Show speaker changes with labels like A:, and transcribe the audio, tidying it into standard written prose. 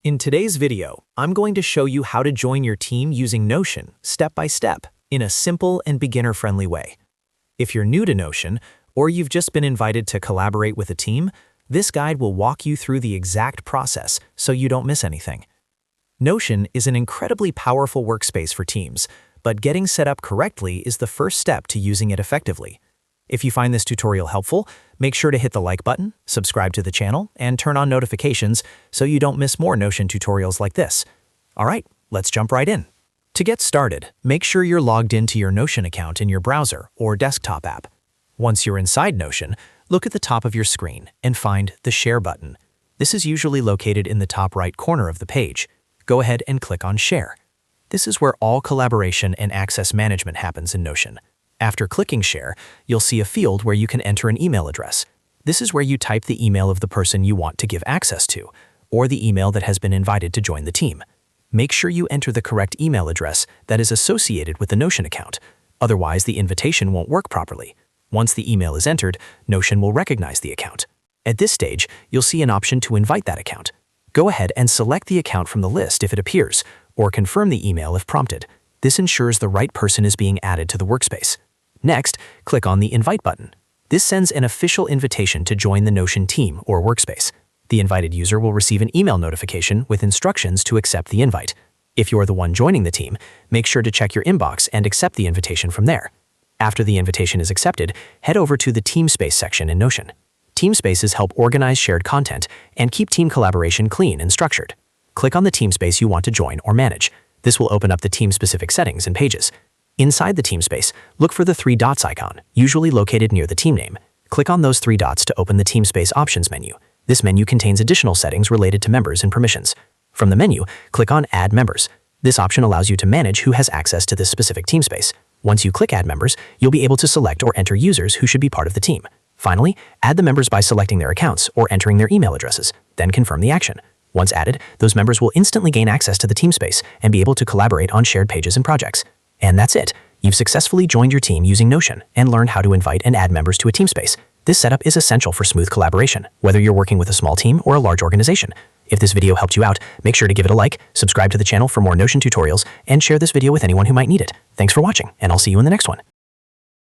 A: In today's video, I'm going to show you how to join your team using Notion step by step in a simple and beginner-friendly way. If you're new to Notion, or you've just been invited to collaborate with a team, this guide will walk you through the exact process so you don't miss anything. Notion is an incredibly powerful workspace for teams, but getting set up correctly is the first step to using it effectively. If you find this tutorial helpful, make sure to hit the like button, subscribe to the channel, and turn on notifications so you don't miss more Notion tutorials like this. All right, let's jump right in. To get started, make sure you're logged into your Notion account in your browser or desktop app. Once you're inside Notion, look at the top of your screen and find the Share button. This is usually located in the top right corner of the page. Go ahead and click on Share. This is where all collaboration and access management happens in Notion. After clicking Share, you'll see a field where you can enter an email address. This is where you type the email of the person you want to give access to, or the email that has been invited to join the team. Make sure you enter the correct email address that is associated with the Notion account. Otherwise, the invitation won't work properly. Once the email is entered, Notion will recognize the account. At this stage, you'll see an option to invite that account. Go ahead and select the account from the list if it appears, or confirm the email if prompted. This ensures the right person is being added to the workspace. Next, click on the Invite button. This sends an official invitation to join the Notion team or workspace. The invited user will receive an email notification with instructions to accept the invite. If you're the one joining the team, make sure to check your inbox and accept the invitation from there. After the invitation is accepted, head over to the Teamspace section in Notion. Teamspaces help organize shared content and keep team collaboration clean and structured. Click on the Teamspace you want to join or manage. This will open up the team-specific settings and pages. Inside the Teamspace, look for the three dots icon, usually located near the team name. Click on those three dots to open the Teamspace Options menu. This menu contains additional settings related to members and permissions. From the menu, click on Add Members. This option allows you to manage who has access to this specific Teamspace. Once you click Add Members, you'll be able to select or enter users who should be part of the team. Finally, add the members by selecting their accounts or entering their email addresses, then confirm the action. Once added, those members will instantly gain access to the Teamspace and be able to collaborate on shared pages and projects. And that's it. You've successfully joined your team using Notion and learned how to invite and add members to a Teamspace. This setup is essential for smooth collaboration, whether you're working with a small team or a large organization. If this video helped you out, make sure to give it a like, subscribe to the channel for more Notion tutorials, and share this video with anyone who might need it. Thanks for watching, and I'll see you in the next one.